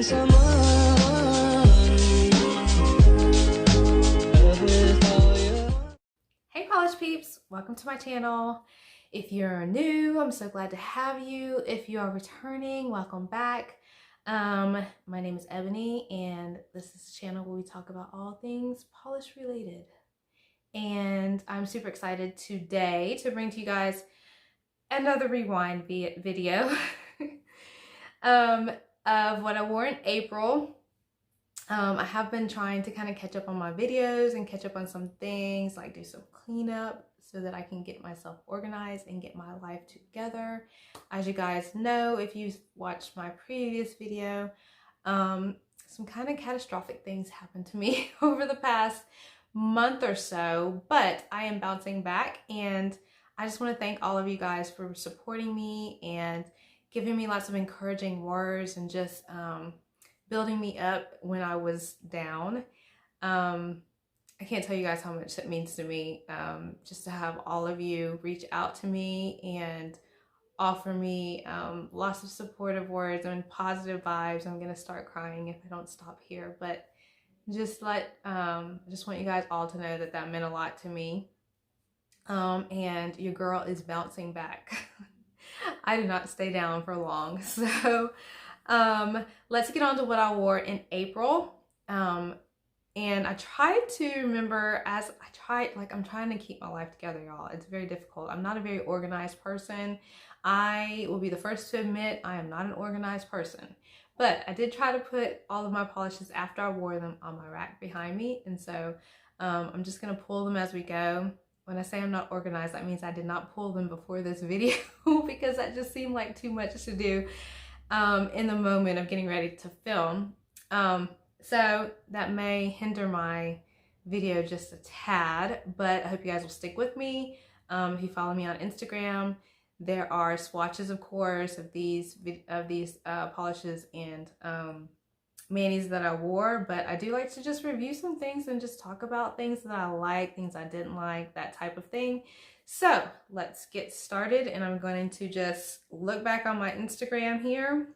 Hey polish peeps, welcome to my channel. If you're new, I'm so glad to have you. If you are returning, welcome back. My name is Ebony and this is a channel where we talk about all things polish related. And I'm super excited today to bring to you guys another rewind video of what I wore in April. I have been trying to kind of catch up on my videos and catch up on some things, like do some cleanup so that I can get myself organized and get my life together. As you guys know, if you've watched my previous video, some kind of catastrophic things happened to me over the past month or so, but I am bouncing back, and I just want to thank all of you guys for supporting me and giving me lots of encouraging words and just building me up when I was down. I can't tell you guys how much that means to me, just to have all of you reach out to me and offer me lots of supportive words and positive vibes. I'm gonna start crying if I don't stop here, but just want you guys all to know that that meant a lot to me. And your girl is bouncing back. I did not stay down for long, so let's get on to what I wore in April. And I tried to remember I'm trying to keep my life together, y'all. It's very difficult. I'm not a very organized person. I will be the first to admit I am not an organized person, but I did try to put all of my polishes after I wore them on my rack behind me. And so I'm just gonna pull them as we go. When I say I'm not organized, that means I did not pull them before this video because that just seemed like too much to do in the moment of getting ready to film. So that may hinder my video just a tad, but I hope you guys will stick with me. If you follow me on Instagram, there are swatches, of course, of these polishes and manis that I wore, but I do like to just review some things and just talk about things that I like, things I didn't like, that type of thing. So let's get started, and I'm going to just look back on my Instagram here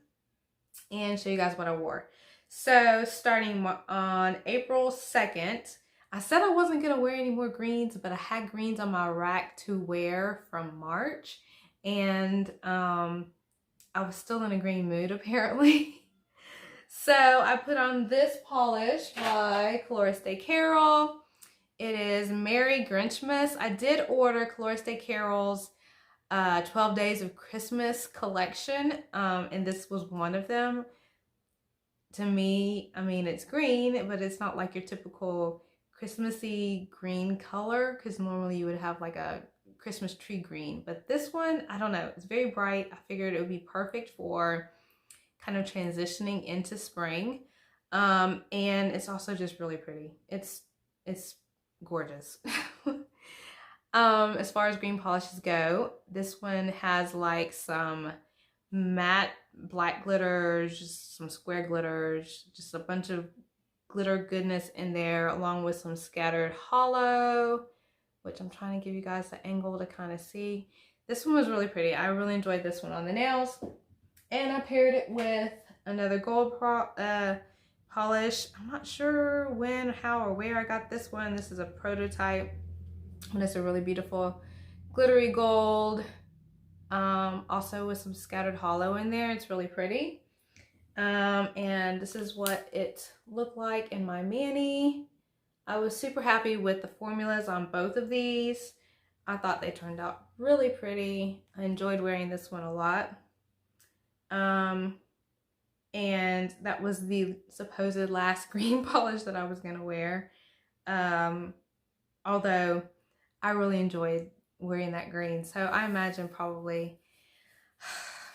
and show you guys what I wore. So starting on April 2nd, I said I wasn't going to wear any more greens, but I had greens on my rack to wear from March, and I was still in a green mood apparently. So I put on this polish by Colores de Carol. It is Merry Grinchmas. I did order Colores de Carol's 12 Days of Christmas collection, and this was one of them. To me, I mean, it's green, but it's not like your typical Christmassy green color, because normally you would have like a Christmas tree green. But this one, I don't know, it's very bright. I figured it would be perfect for kind of transitioning into spring. And it's also just really pretty. It's gorgeous. As far as green polishes go, this one has like some matte black glitters, just some square glitters, just a bunch of glitter goodness in there, along with some scattered hollow, which I'm trying to give you guys the angle to kind of see. This one was really pretty. I really enjoyed this one on the nails, and I paired it with another gold polish. I'm not sure when, how, or where I got this one. This is a prototype, and it's a really beautiful glittery gold, also with some scattered hollow in there. It's really pretty. And this is what it looked like in my mani. I was super happy with the formulas on both of these. I thought they turned out really pretty. I enjoyed wearing this one a lot. And that was the supposed last green polish that I was gonna wear. Although I really enjoyed wearing that green. So I imagine probably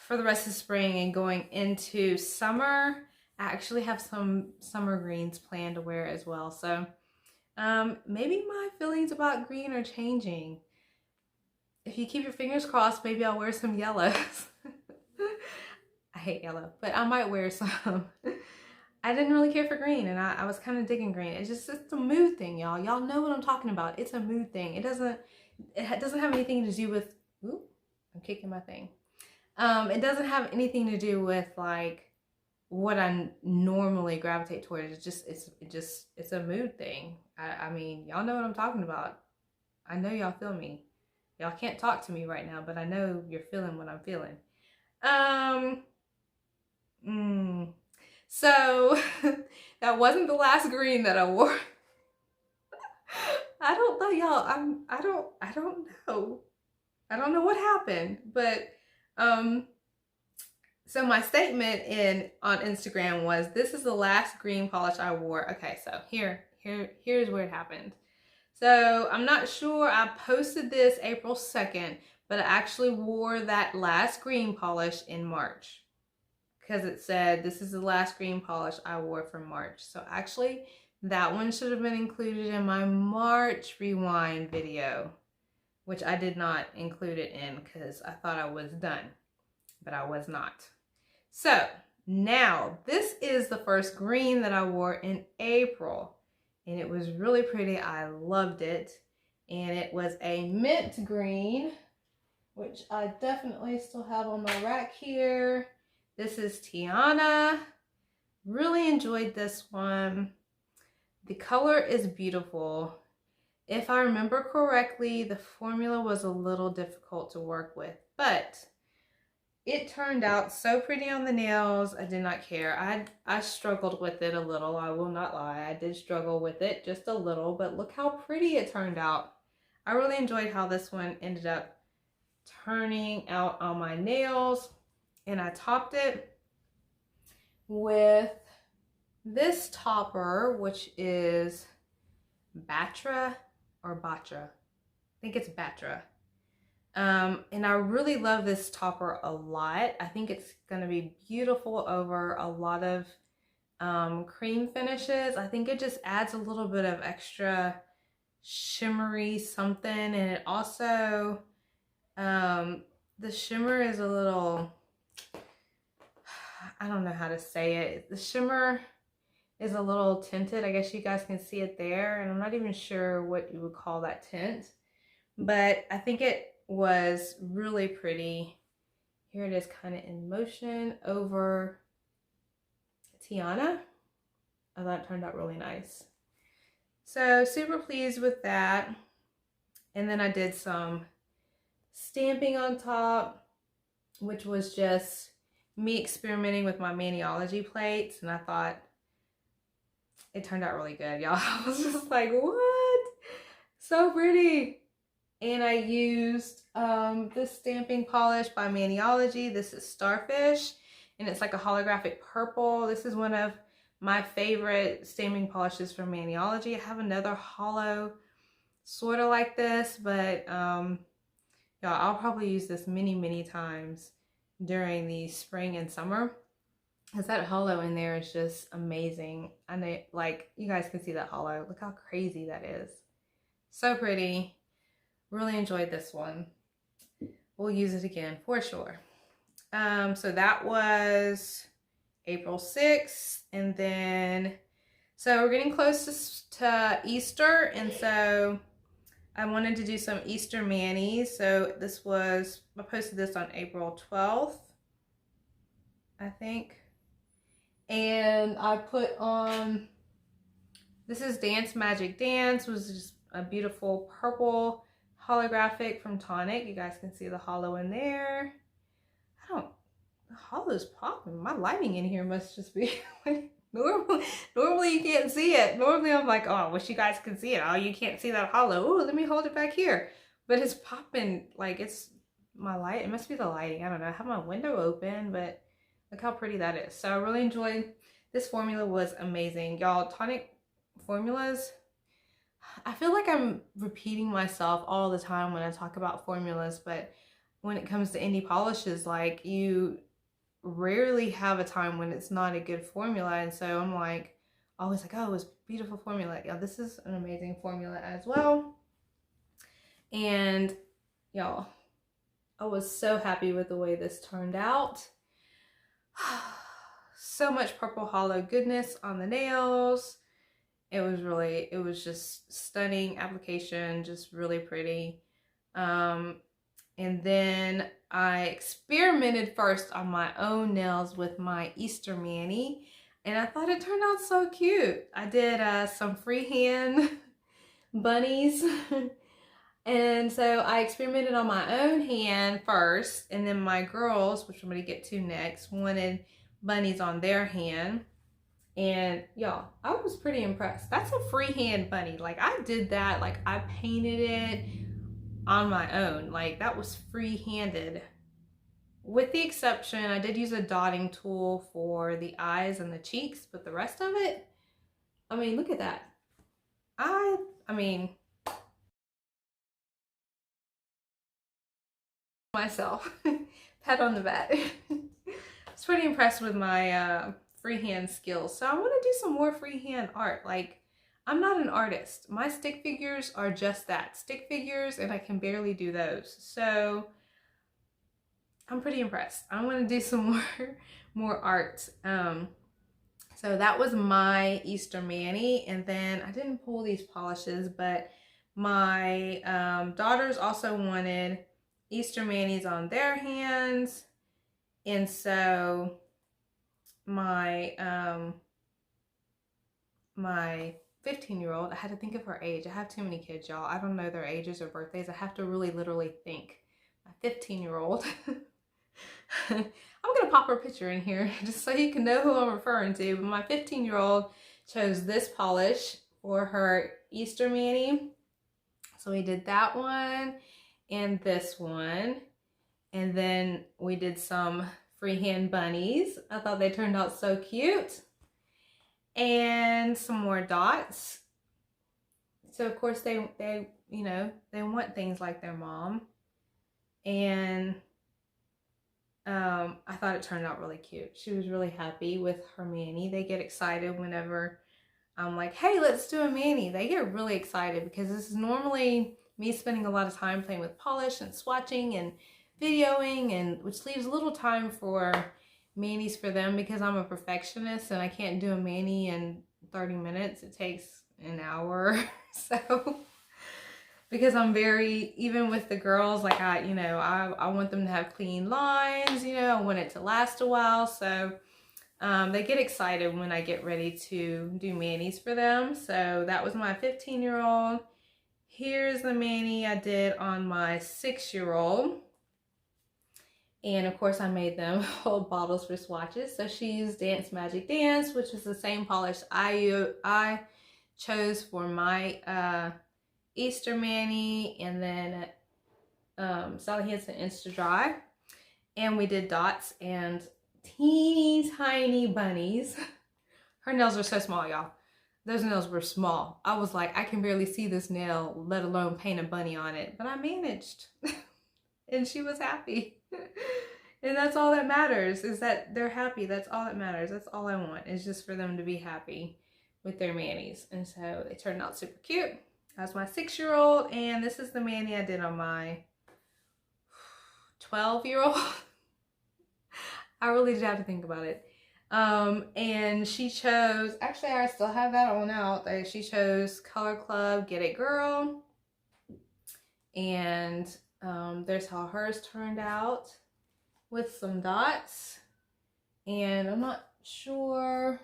for the rest of spring and going into summer, I actually have some summer greens planned to wear as well. So maybe my feelings about green are changing. If you keep your fingers crossed, maybe I'll wear some yellows. I hate yellow, but I might wear some. I didn't really care for green, and I was kind of digging green. It's a mood thing, y'all. Y'all know what I'm talking about. It's a mood thing. It doesn't have anything to do with, ooh, I'm kicking my thing. It doesn't have anything to do with like what I normally gravitate toward. It's a mood thing. I mean, y'all know what I'm talking about. I know y'all feel me. Y'all can't talk to me right now, but I know you're feeling what I'm feeling. So that wasn't the last green that I wore. I don't know, y'all. I don't know. I don't know what happened, but so my statement on Instagram was, this is the last green polish I wore. Okay, so here's where it happened. So I'm not sure, I posted this April 2nd, but I actually wore that last green polish in March, because it said this is the last green polish I wore for March. So actually that one should have been included in my March rewind video, which I did not include it in because I thought I was done, but I was not. So now this is the first green that I wore in April, and it was really pretty. I loved it. And it was a mint green, which I definitely still have on my rack here. This is Tiana. Really enjoyed this one. The color is beautiful. If I remember correctly, the formula was a little difficult to work with, but it turned out so pretty on the nails. I did not care. I struggled with it a little. I will not lie. I did struggle with it just a little, but look how pretty it turned out. I really enjoyed how this one ended up turning out on my nails. And I topped it with this topper, which is Batra or Batra. I think it's Batra. And I really love this topper a lot. I think it's going to be beautiful over a lot of cream finishes. I think it just adds a little bit of extra shimmery something. And it also, the shimmer is a little, I don't know how to say it. The shimmer is a little tinted. I guess you guys can see it there. And I'm not even sure what you would call that tint. But I think it was really pretty. Here it is kind of in motion over Tiana. I thought it turned out really nice. So super pleased with that. And then I did some stamping on top, which was just me experimenting with my Maniology plates. And I thought it turned out really good, y'all. I was just like, what? So pretty. And I used this stamping polish by Maniology. This is Starfish, and it's like a holographic purple. This is one of my favorite stamping polishes from Maniology. I have another hollow sort of like this, but y'all, I'll probably use this many times during the spring and summer, because that hollow in there is just amazing. I know, like, you guys can see that hollow. Look how crazy that is. So pretty. Really enjoyed this one. We'll use it again for sure. So that was April 6th. And then, so we're getting close to Easter. And so I wanted to do some Easter manis. So this was, I posted this on April 12th, I think. And I put on, this is Dance Magic Dance, was just a beautiful purple holographic from Tonic. You guys can see the hollow in there. The hollow's popping. My lighting in here must just be like, normally you can't see it. Normally I'm like, oh, I wish you guys could see it. Oh, you can't see that hollow. Oh, let me hold it back here. But it's popping, like it's my light. It must be the lighting. I don't know. I have my window open, but look how pretty that is. So I really enjoyed this formula. Was amazing. Y'all, Tonic formulas, I feel like I'm repeating myself all the time when I talk about formulas, but when it comes to indie polishes, like, you rarely have a time when it's not a good formula. And so I'm like, always like, oh, it was beautiful formula. Yeah, this is an amazing formula as well. And y'all, I was so happy with the way this turned out. So much purple hollow goodness on the nails. It was just stunning application, just really pretty. And And then I experimented first on my own nails with my Easter mani, and I thought it turned out so cute. I did some freehand bunnies. And so I experimented on my own hand first, and then my girls, which I'm going to get to next, wanted bunnies on their hand. And y'all, I was pretty impressed. That's a freehand bunny. Like, I did that, like I painted it on my own. Like, that was free-handed. With the exception, I did use a dotting tool for the eyes and the cheeks, but the rest of it, I mean, look at that. I mean, myself, pat on the back. I was pretty impressed with my freehand skills. So I want to do some more freehand art. Like, I'm not an artist. My stick figures are just that, stick figures, and I can barely do those. So I'm pretty impressed. I want to do some more art. So that was my Easter mani, and then I didn't pull these polishes, but my daughters also wanted Easter manis on their hands, and so my my 15-year-old, I had to think of her age. I have too many kids, y'all. I don't know their ages or birthdays. I have to really literally think. My 15-year-old. I'm gonna pop her picture in here just so you can know who I'm referring to. But my 15-year-old chose this polish for her Easter mani. So we did that one and this one. And then we did some freehand bunnies. I thought they turned out so cute. And some more dots. So of course they you know, they want things like their mom. And I thought it turned out really cute. She was really happy with her mani. They get excited whenever I'm like, hey, let's do a mani. They get really excited because this is normally me spending a lot of time playing with polish and swatching and videoing, and which leaves little time for manis for them because I'm a perfectionist and I can't do a mani in 30 minutes. It takes an hour. So because I'm very, even with the girls, like I want them to have clean lines, you know, I want it to last a while. So they get excited when I get ready to do manis for them. So that was my 15-year-old. Here's the mani I did on my 6-year-old. And of course I made them hold bottles for swatches. So she used Dance Magic Dance, which is the same polish I chose for my Easter mani, and then Sally Hansen Insta Dry. And we did dots and teeny tiny bunnies. Her nails are so small, y'all. Those nails were small. I was like, I can barely see this nail, let alone paint a bunny on it. But I managed. And she was happy. And that's all that matters, is that they're happy. That's all that matters. That's all I want, is just for them to be happy with their manis. And so they turned out super cute. That's my 6-year-old, and this is the mani I did on my 12-year-old. I really did have to think about it. And she chose, actually I still have that on out. She chose Color Club Get It Girl. And there's how hers turned out with some dots. And I'm not sure,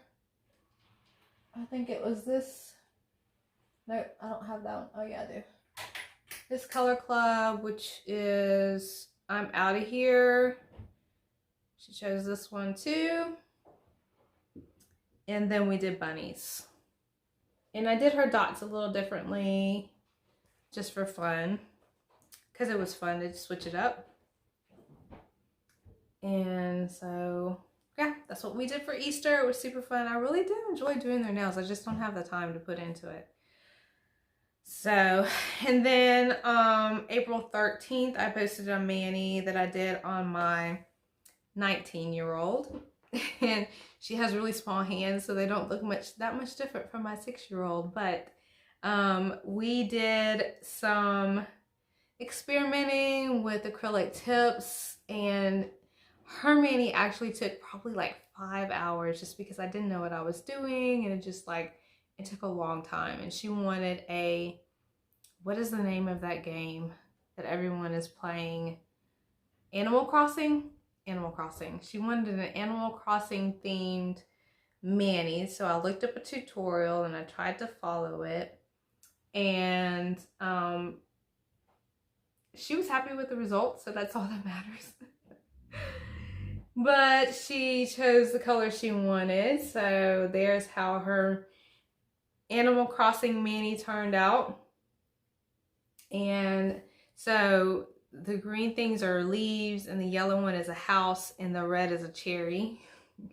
I think it was this. No, I don't have that one. Oh yeah, I do. This Color Club, which is I'm Out of Here. She chose this one too. And then we did bunnies. And I did her dots a little differently, just for fun, because it was fun to switch it up. And so, yeah, that's what we did for Easter. It was super fun. I really did enjoy doing their nails. I just don't have the time to put into it. So, and then April 13th, I posted a mani that I did on my 19-year-old. And she has really small hands, so they don't look that much different from my 6-year-old. But we did some experimenting with acrylic tips, and her mani actually took probably like 5 hours just because I didn't know what I was doing, and it took a long time. And she wanted what is the name of that game that everyone is playing? Animal Crossing. Animal Crossing. She wanted an Animal Crossing themed mani. So I looked up a tutorial and I tried to follow it. And she was happy with the results, so that's all that matters. But she chose the color she wanted. So there's how her Animal Crossing mani turned out. And so the green things are leaves, and the yellow one is a house, and the red is a cherry.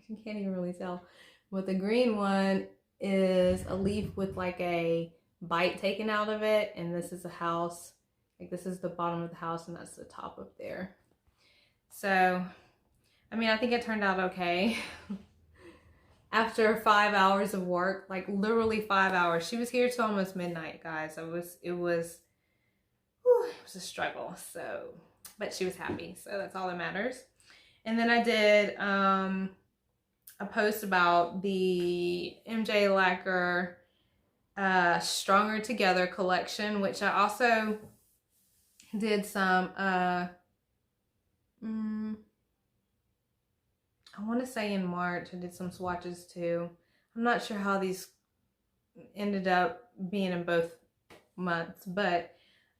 You can't even really tell. But the green one is a leaf with like a bite taken out of it, and this is a house. Like this is the bottom of the house, and that's the top up there. So, I mean, I think it turned out okay. After 5 hours of work, like literally 5 hours. She was here till almost midnight, guys. It was a struggle. So, but she was happy, so that's all that matters. And then I did a post about the MJ Lacquer Stronger Together collection, which I also did some I want to say in March. I did some swatches too. I'm not sure how these ended up being in both months, but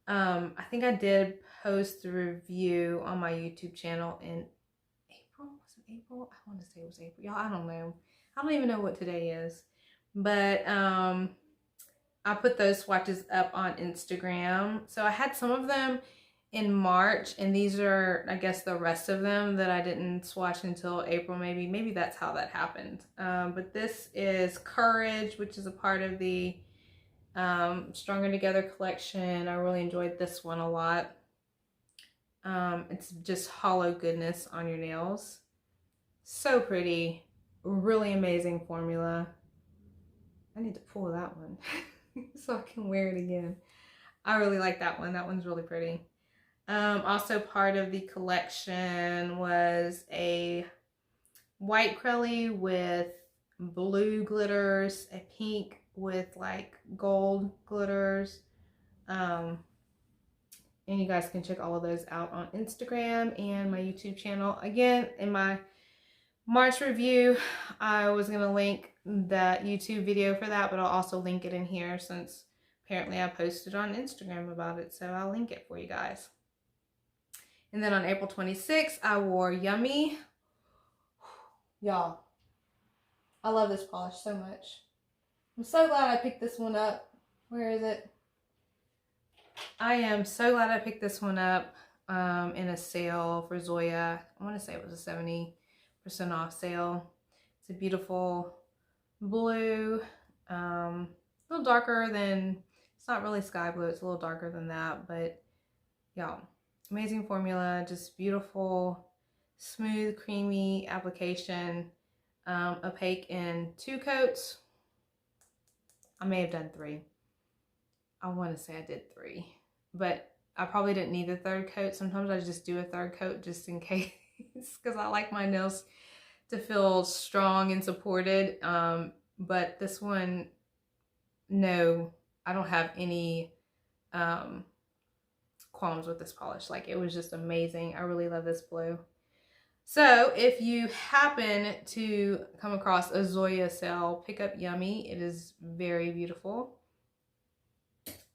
I think I did post the review on my YouTube channel in April. Was it April? I want to say it was April. Y'all, I don't know. I don't even know what today is. But I put those swatches up on Instagram. So I had some of them in March, and these are, I guess, the rest of them that I didn't swatch until April. Maybe that's how that happened. But this is Courage, which is a part of the Stronger Together collection. I really enjoyed this one a lot. It's just hollow goodness on your nails. So pretty. Really amazing formula. I need to pull that one so I can wear it again. I really like that one. That one's really pretty. Also part of the collection was a white crelly with blue glitters, a pink with like gold glitters. And you guys can check all of those out on Instagram and my YouTube channel. Again, in my March review, I was going to link that YouTube video for that, but I'll also link it in here since apparently I posted on Instagram about it. So I'll link it for you guys. And then on April 26th, I wore Yummy. Y'all, I love this polish so much. I'm so glad I picked this one up. Where is it? I am so glad I picked this one up in a sale for Zoya. I want to say it was a 70% off sale. It's a beautiful blue. A little darker than, it's not really sky blue. It's a little darker than that. But y'all, amazing formula. Just beautiful, smooth, creamy application. Opaque in 2 coats. I may have done 3. I want to say I did 3, but I probably didn't need the 3rd coat. Sometimes I just do a 3rd coat just in case, because I like my nails to feel strong and supported. But this one, no, I don't have any qualms with this polish. Like, it was just amazing. I really love this blue. So if you happen to come across a Zoya sale, pick up Yummy. It is very beautiful.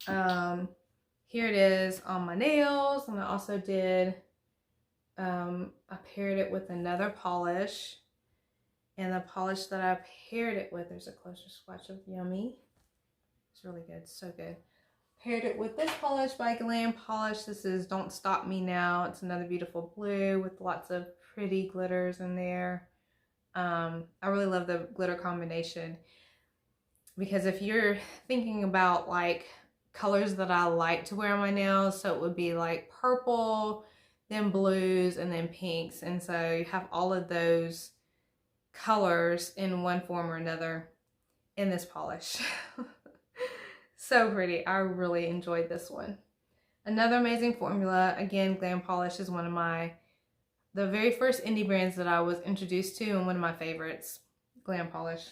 Here it is on my nails, and I also did, I paired it with another polish, and the polish that I paired it with, there's a closer swatch of Yummy. It's really good, so good. Paired it with this polish by Glam Polish. This is Don't Stop Me Now. It's another beautiful blue with lots of pretty glitters in there. I really love the glitter combination, because if you're thinking about like colors that I like to wear on my nails, so it would be like purple, then blues, and then pinks. And so you have all of those colors in one form or another in this polish. So pretty. I really enjoyed this one. Another amazing formula. Again, Glam Polish is one of the very first indie brands that I was introduced to, and one of my favorites. Glam Polish.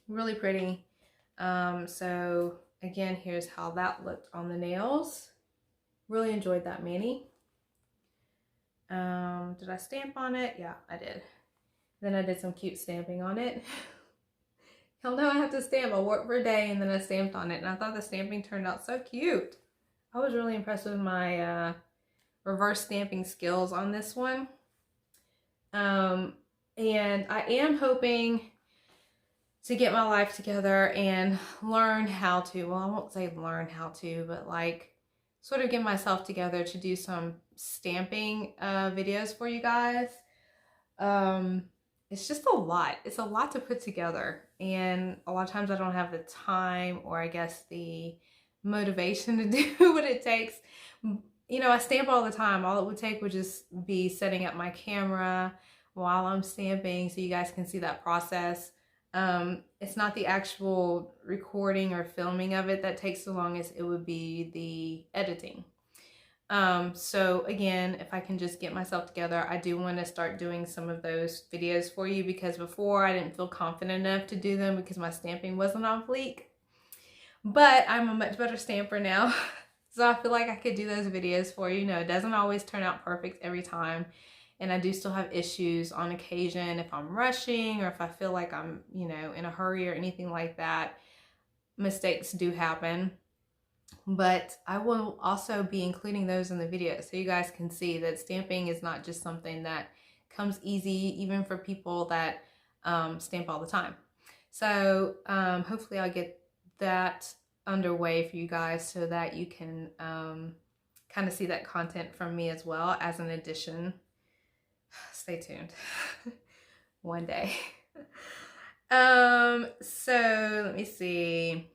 Really pretty. So again, here's how that looked on the nails. Really enjoyed that mani. Did I stamp on it? Yeah, I did. Then I did some cute stamping on it. Y'all know I have to stamp. I worked for a day and then I stamped on it, and I thought the stamping turned out so cute. I was really impressed with my reverse stamping skills on this one. And I am hoping to get my life together and learn how to, well, I won't say learn how to, but like sort of get myself together to do some stamping videos for you guys. It's just a lot. It's a lot to put together, and a lot of times I don't have the time, or I guess the motivation to do what it takes. You know, I stamp all the time. All it would take would just be setting up my camera while I'm stamping so you guys can see that process. It's not the actual recording or filming of it that takes so long as it would be the editing. So again, if I can just get myself together, I do want to start doing some of those videos for you, because before I didn't feel confident enough to do them because my stamping wasn't on fleek. But I'm a much better stamper now. So I feel like I could do those videos for you. No, it doesn't always turn out perfect every time. And I do still have issues on occasion if I'm rushing, or if I feel like I'm, you know, in a hurry or anything like that. Mistakes do happen. But I will also be including those in the video so you guys can see that stamping is not just something that comes easy, even for people that stamp all the time. So hopefully I'll get that underway for you guys so that you can kind of see that content from me as well as an addition. Stay tuned. One day. So let me see.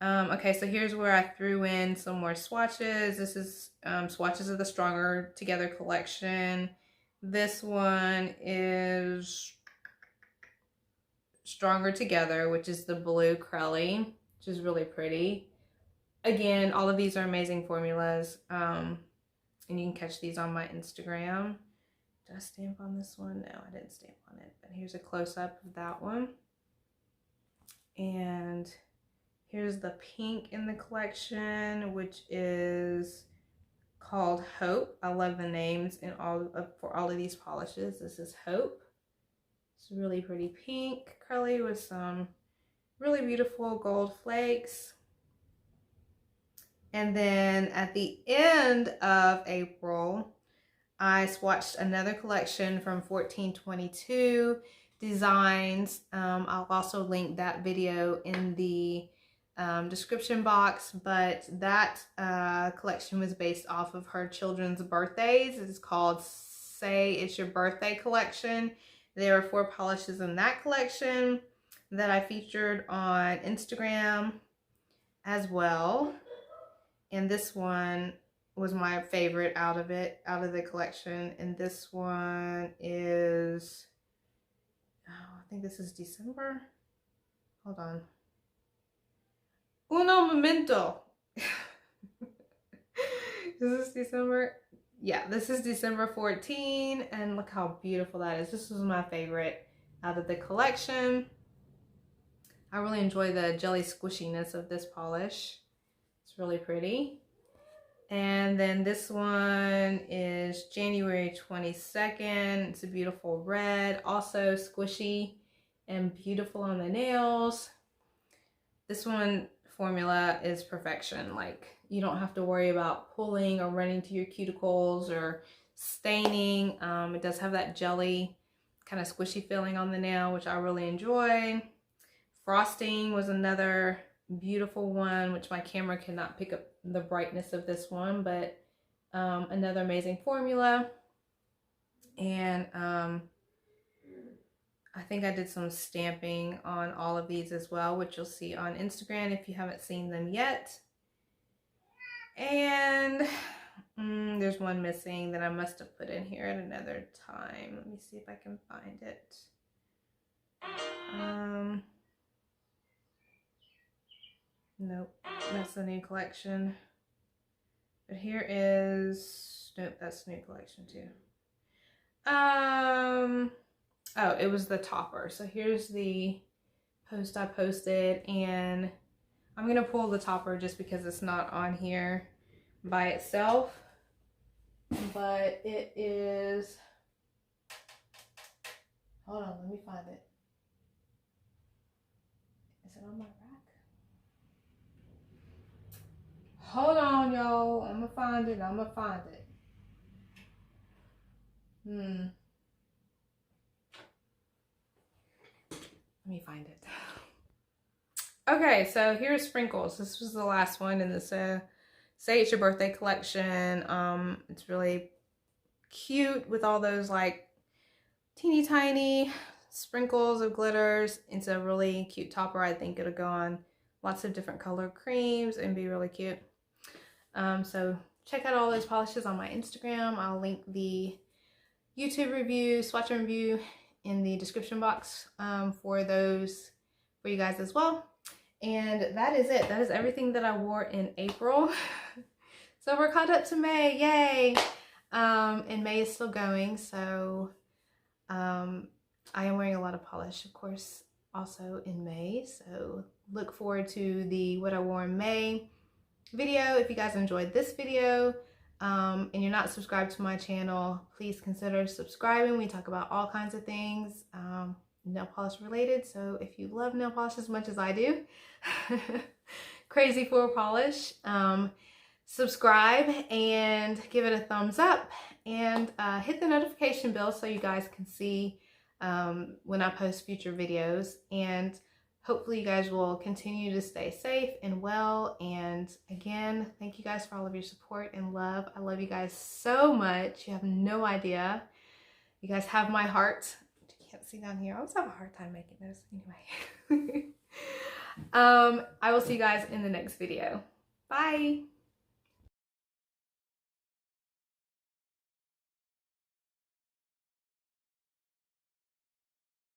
Okay, so here's where I threw in some more swatches. This is Swatches of the Stronger Together collection. This one is Stronger Together, which is the blue Crelly, which is really pretty. Again, all of these are amazing formulas, and you can catch these on my Instagram. Did I stamp on this one? No, I didn't stamp on it, but here's a close-up of that one. And here's the pink in the collection, which is called Hope. I love the names in for all of these polishes. This is Hope. It's really pretty pink, curly with some really beautiful gold flakes. And then at the end of April, I swatched another collection from 1422 Designs. I'll also link that video in the description box, but that collection was based off of her children's birthdays. It's called Say It's Your Birthday collection. There are 4 polishes in that collection that I featured on Instagram as well. And this one was my favorite out of the collection. And this one is, oh, I think this is December. Hold on. Uno momento. Is this December? Yeah, this is December 14, and look how beautiful that is. This was my favorite out of the collection. I really enjoy the jelly squishiness of this polish. It's really pretty. And then this one is January 22nd. It's a beautiful red, also squishy and beautiful on the nails. This one formula is perfection. Like, you don't have to worry about pulling or running to your cuticles or staining. It does have that jelly kind of squishy feeling on the nail, which I really enjoy. Frosting was another beautiful one, which my camera cannot pick up the brightness of this one, but another amazing formula. And I think I did some stamping on all of these as well, which you'll see on Instagram if you haven't seen them yet. And there's one missing that I must have put in here at another time. Let me see if I can find it. Nope, that's the new collection. But here is, nope, that's the new collection too. Oh, it was the topper. So here's the post I posted, and I'm gonna pull the topper just because it's not on here by itself. but it is, hold on, let me find it. Is it on my rack? Hold on, y'all. I'm gonna find it. Let me find it. Okay, so here's Sprinkles. This was the last one in this Say It's Your Birthday collection. It's really cute with all those like teeny tiny sprinkles of glitters. It's a really cute topper. I think it'll go on lots of different color creams and be really cute. So check out all those polishes on my Instagram. I'll link the YouTube review, swatch review in the description box for those for you guys as well. And that is it. That is everything that I wore in April. So we're caught up to May, yay! And May is still going, so I am wearing a lot of polish, of course, also in May. So look forward to the what I wore in May video. If you guys enjoyed this video and you're not subscribed to my channel, please consider subscribing. We talk about all kinds of things nail polish related. So if you love nail polish as much as I do, crazy for polish, subscribe and give it a thumbs up, and hit the notification bell so you guys can see when I post future videos. And hopefully you guys will continue to stay safe and well. And again, thank you guys for all of your support and love. I love you guys so much. You have no idea. You guys have my heart. You can't see down here. I always have a hard time making those anyway. I will see you guys in the next video. Bye.